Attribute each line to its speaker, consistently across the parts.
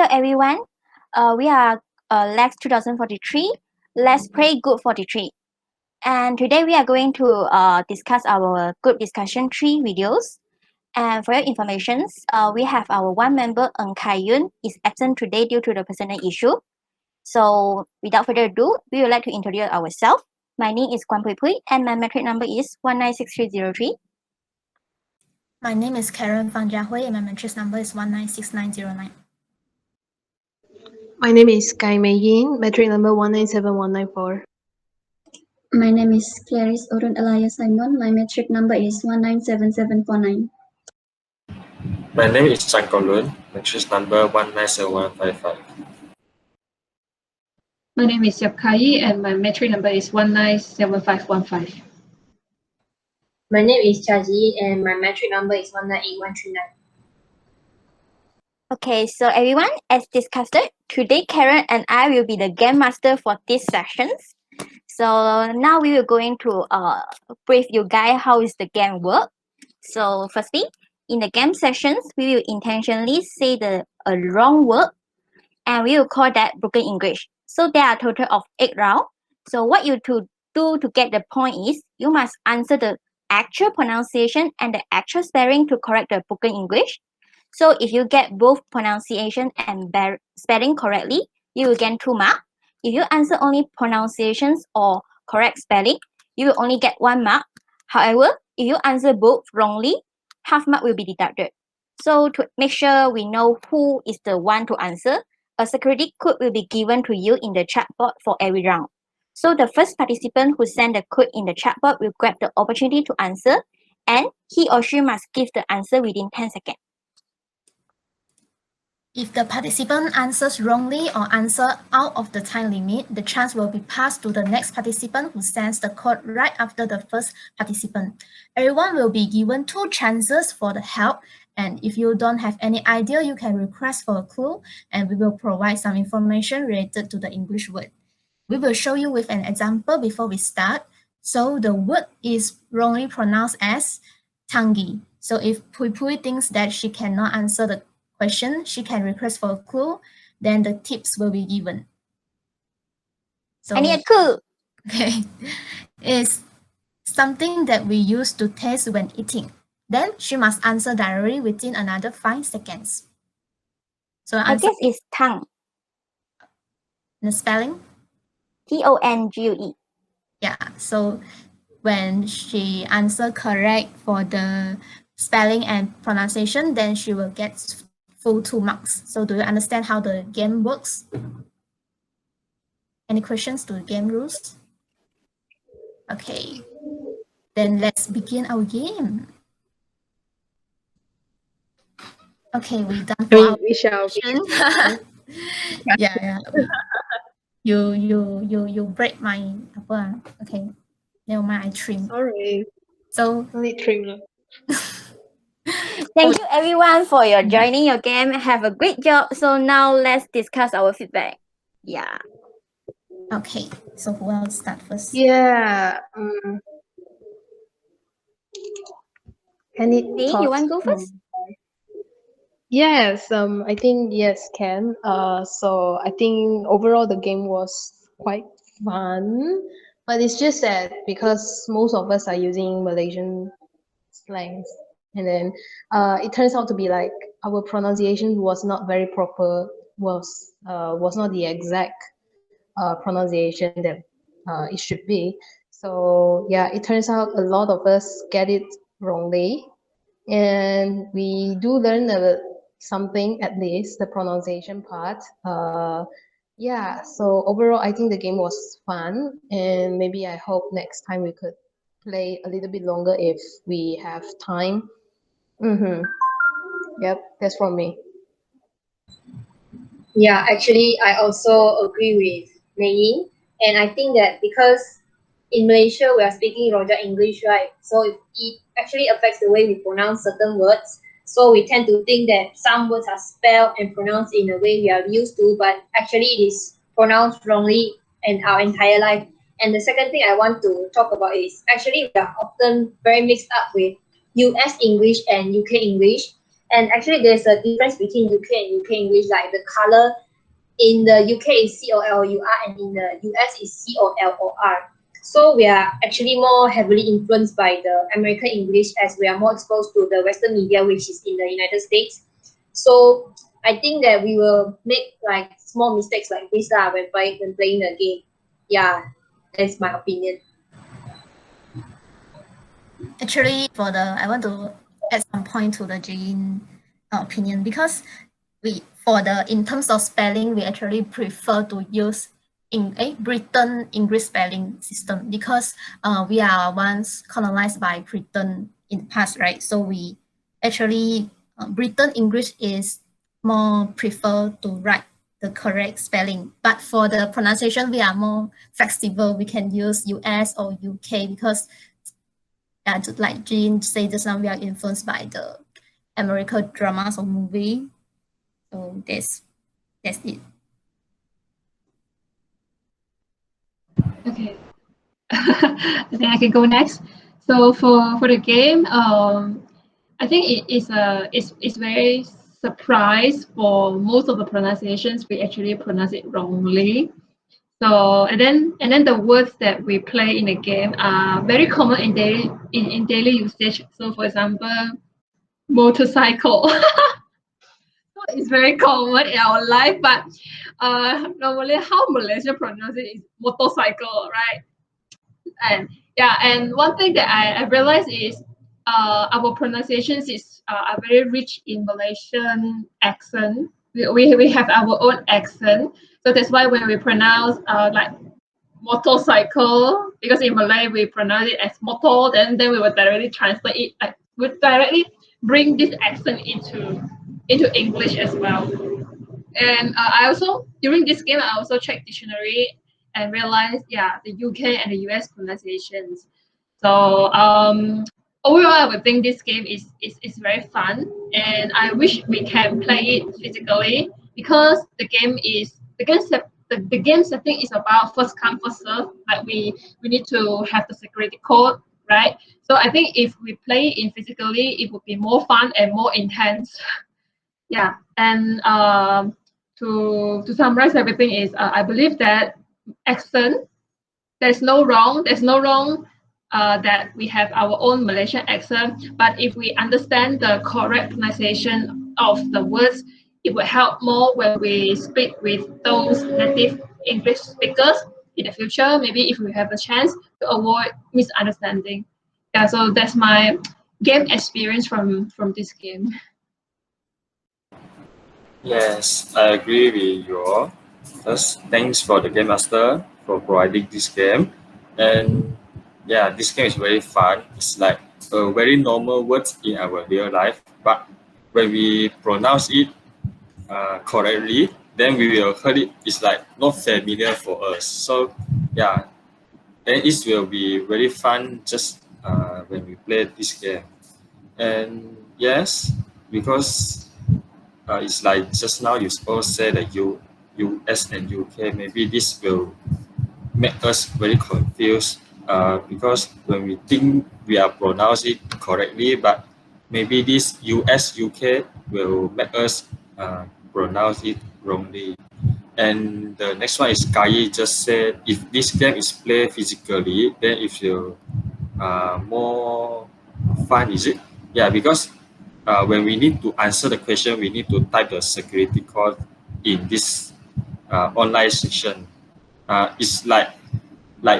Speaker 1: Hello everyone, we are LAX2043, Let's Play Group 43. And today we are going to discuss our group discussion 3 videos. And for your information, we have our one member, Ng Kai Yun, is absent today due to the personal issue. So without further ado, we would like to introduce ourselves. My name is GROUP43 and my metric number is 196303.
Speaker 2: My name is Karen Fang Jiahui and my matrix number is 196909.
Speaker 3: My name is Kai Mei Yin, metric number 197194.
Speaker 4: My name is Clarice Orun Elias Simon. My metric number is 197749.
Speaker 5: My name is Chan Kolun, matrix number 197155.
Speaker 6: My name is Yap Kai and my metric number is 197515.
Speaker 7: My name is Chaji and my metric number is 198139.
Speaker 1: Okay, so everyone, as discussed, today Karen and I will be the game master for these sessions. So now we will going to brief you guys how is the game work. So firstly, in the game sessions, we will intentionally say a wrong word and we will call that broken English. So there are a total of 8 rounds. So what you to do to get the point is you must answer the actual pronunciation and the actual spelling to correct the broken English. So if you get both pronunciation and spelling correctly, you will get 2 marks. If you answer only pronunciations or correct spelling, you will only get 1 mark. However, if you answer both wrongly, half mark will be deducted. So to make sure we know who is the one to answer, a security code will be given to you in the chatbot for every round. So the first participant who send the code in the chatbot will grab the opportunity to answer, and he or she must give the answer within 10 seconds.
Speaker 2: If the participant answers wrongly or answer out of the time limit, the chance will be passed to the next participant who sends the code right after the first participant. Everyone will be given 2 chances for the help, and if you don't have any idea, you can request for a clue and we will provide some information related to the English word. We will show you with an example before we start. So the word is wrongly pronounced as tangi. So if Pui Pui thinks that she cannot answer the question, she can request for a clue, then the tips will be given. So,
Speaker 1: I need a clue.
Speaker 2: Okay. It's something that we use to taste when eating. Then she must answer directly within another 5 seconds. So
Speaker 1: I guess it's tongue.
Speaker 2: The spelling?
Speaker 1: Tongue.
Speaker 2: Yeah, so when she answer correct for the spelling and pronunciation, then she will get full 2 marks. So do you understand how the game works? Any questions to the game rules? Okay, then let's begin our game. Okay, we're done for our
Speaker 3: We shall
Speaker 2: session. yeah. You break my okay. Never mind, I trim.
Speaker 3: Sorry.
Speaker 2: So
Speaker 3: Only trim.
Speaker 1: Thank you everyone for your joining your game. Have a great job. So now let's discuss our feedback. Yeah.
Speaker 2: Okay, so who will start first?
Speaker 3: Yeah. Any
Speaker 1: Hey,
Speaker 3: thoughts?
Speaker 1: you want to go first?
Speaker 3: Yes, I think yes, can. So I think overall the game was quite fun, but it's just that because most of us are using Malaysian slangs, and then it turns out to be like our pronunciation was not very proper, was not the exact pronunciation that it should be. So yeah, it turns out a lot of us get it wrongly, and we do learn something, at least the pronunciation part. Yeah, so overall I think the game was fun, and maybe I hope next time we could play a little bit longer if we have time. Yep, that's from me.
Speaker 7: Yeah, actually, I also agree with Mei Yin. And I think that because in Malaysia, we are speaking Rojak English, right? So it actually affects the way we pronounce certain words. So we tend to think that some words are spelled and pronounced in a way we are used to, but actually it is pronounced wrongly in our entire life. And the second thing I want to talk about is actually we are often very mixed up with US English and UK English. And actually, there's a difference between UK and UK English. Like the color in the UK is COLUR and in the US is COLOR. So we are actually more heavily influenced by the American English as we are more exposed to the Western media, which is in the United States. So I think that we will make like small mistakes like this when playing the game. Yeah, that's my opinion.
Speaker 2: Actually, I want to add some point to the Jane opinion, because in terms of spelling, we actually prefer to use in a Britain English spelling system, because we are once colonized by Britain in the past, right? So we actually Britain English is more prefer to write the correct spelling, but for the pronunciation we are more flexible. We can use US or UK, because like Jean said just now, we are influenced by the American dramas or movie. So that's it.
Speaker 6: Okay. I think I can go next. So for the game, I think it's very surprised for most of the pronunciations. We actually pronounce it wrongly. So and then the words that we play in the game are very common in daily usage. So for example, motorcycle. So it's very common in our life, but normally how Malaysia pronounce it is motorcycle, right? And yeah, and one thing that I realized is our pronunciations are very rich in Malaysian accent. We have our own accent, so that's why when we pronounce like motorcycle, because in Malay we pronounce it as motor, then we will directly translate it, like would directly bring this accent into English as well. And I also during this game I also checked dictionary and realized, yeah, the UK and the US pronunciations. So overall, I would think this game is very fun, and I wish we can play it physically, because the game setting is about first come first serve. Like we need to have the security code, right? So I think if we play it physically, it would be more fun and more intense. Yeah, and to summarize everything is I believe that accent, there's no wrong that we have our own Malaysian accent, but if we understand the correct pronunciation of the words, it will help more when we speak with those native English speakers in the future. Maybe if we have a chance to avoid misunderstanding. Yeah, so that's my game experience from this game.
Speaker 5: Yes, I agree with you all. First, thanks for the Game Master for providing this game. And yeah, this game is very fun. It's like a very normal words in our real life, but when we pronounce it correctly, then we will heard it. It's like not familiar for us. So yeah, then it will be very fun just when we play this game. And yes, because it's like just now you all said that US and UK, maybe this will make us very confused because when we think we are pronouncing it correctly, but maybe this US UK will make us pronounce it wrongly. And the next one is Kai just said if this game is played physically, then it will more fun, is it? Yeah, because when we need to answer the question, we need to type the security code in this online section. It's like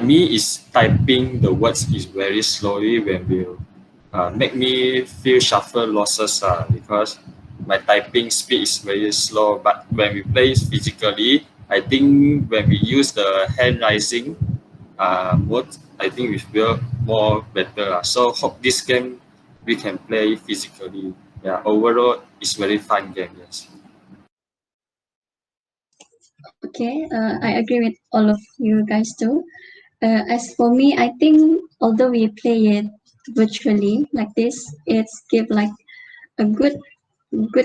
Speaker 5: me is typing the words is very slowly when will make me feel shuffle losses because my typing speed is very slow. But when we play physically, I think when we use the hand raising mode, I think we feel more better. So hope this game we can play physically. Yeah, overall it's very fun game. Yes.
Speaker 4: Okay, I agree with all of you guys too. As for me, I think although we play it virtually like this, it's give like a good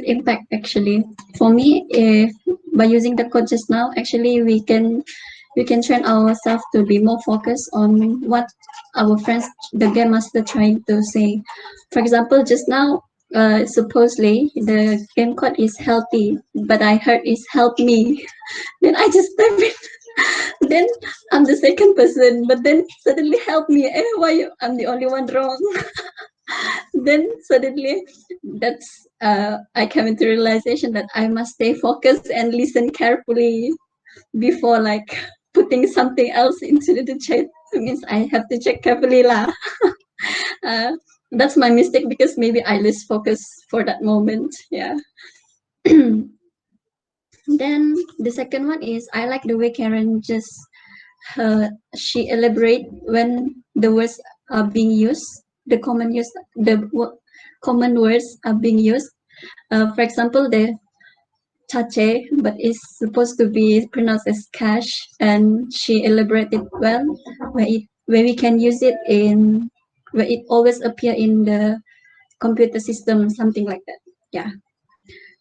Speaker 4: impact actually. For me, if by using the code just now, actually we can train ourselves to be more focused on what our friends, the game master, trying to say. For example, just now supposedly the game code is healthy, but I heard it's help me. Then I just type it. Then I'm the second person, but then suddenly help me. I'm the only one wrong. Then suddenly that's I came into realization that I must stay focused and listen carefully before like putting something else into the chat. It means I have to check carefully lah. That's my mistake because maybe I lose focus for that moment. Yeah. Then the second one is I like the way Karen just she elaborate when the words are being used, the common words are being used. For example, the chache, but it's supposed to be pronounced as cash, and she elaborated well where we can use it in where it always appear in the computer system, something like that. Yeah.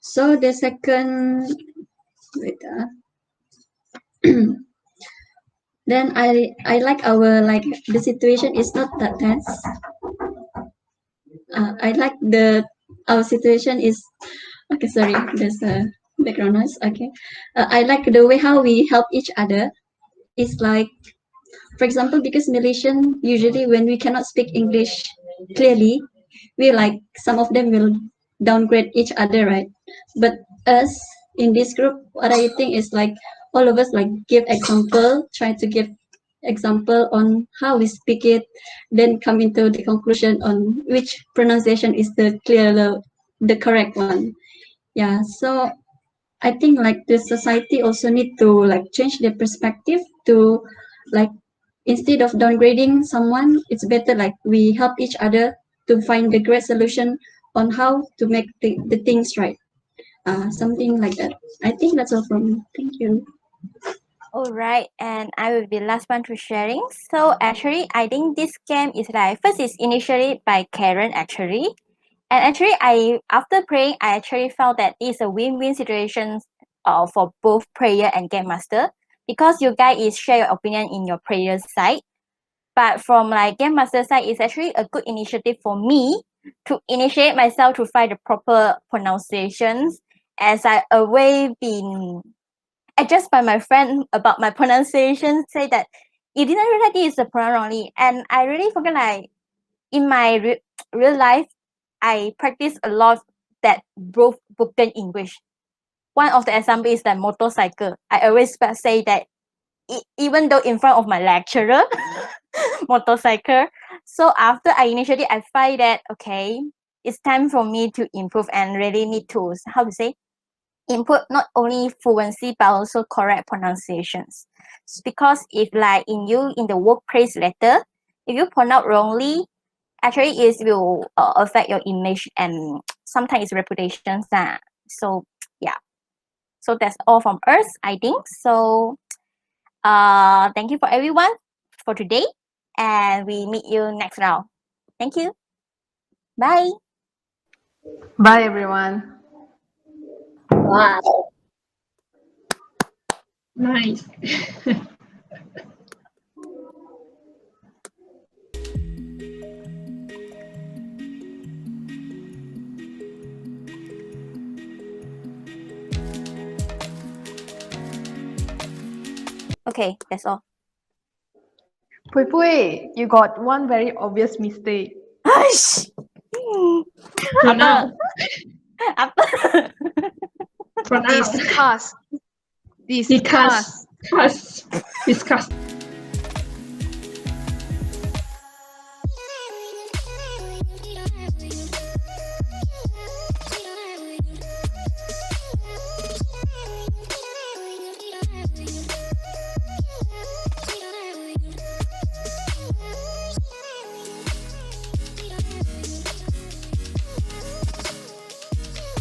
Speaker 4: So the second, wait, then I like our like the situation is not that tense. I like our situation is okay. Sorry, there's a background noise. Okay, I like the way how we help each other. It's like, for example, because Malaysian usually when we cannot speak English clearly, we like some of them will downgrade each other, right? But us in this group, what I think is like all of us like give example, try to give example on how we speak it, then come into the conclusion on which pronunciation is the correct one. Yeah, so I think like the society also need to like change their perspective to like instead of downgrading someone, it's better like we help each other to find the great solution on how to make the things right. Something like that. I think that's all from me. Thank you.
Speaker 1: All right, and I will be last one to sharing. So actually, I think this game is like first is initiated by Karen actually, and actually I after playing I actually felt that it's a win-win situation for both player and game master because you guys is share your opinion in your player's side, but from like game master side it's actually a good initiative for me to initiate myself to find the proper pronunciations as I always been adjust by my friend about my pronunciation, say that you didn't realize this is the pronoun wrongly. And I really forget like in my real life, I practice a lot that broken English. One of the example is that motorcycle. I always say that even though in front of my lecturer, motorcycle. So after I initially I find that okay, it's time for me to improve and really need to how to say input not only fluency but also correct pronunciations. Because if like in the workplace letter, if you pronounce wrongly, actually it will affect your image and sometimes it's reputations. So yeah. So that's all from us, I think. So thank you for everyone for today, and we meet you next round. Thank you. Bye.
Speaker 3: Bye, everyone.
Speaker 7: Wow.
Speaker 6: Nice.
Speaker 1: Okay, that's all.
Speaker 3: Pui Pui, you got one very obvious mistake.
Speaker 1: Hush.
Speaker 6: Pronoun.
Speaker 1: After.
Speaker 6: Pronoun.
Speaker 3: Discuss.
Speaker 6: Discuss. Discuss.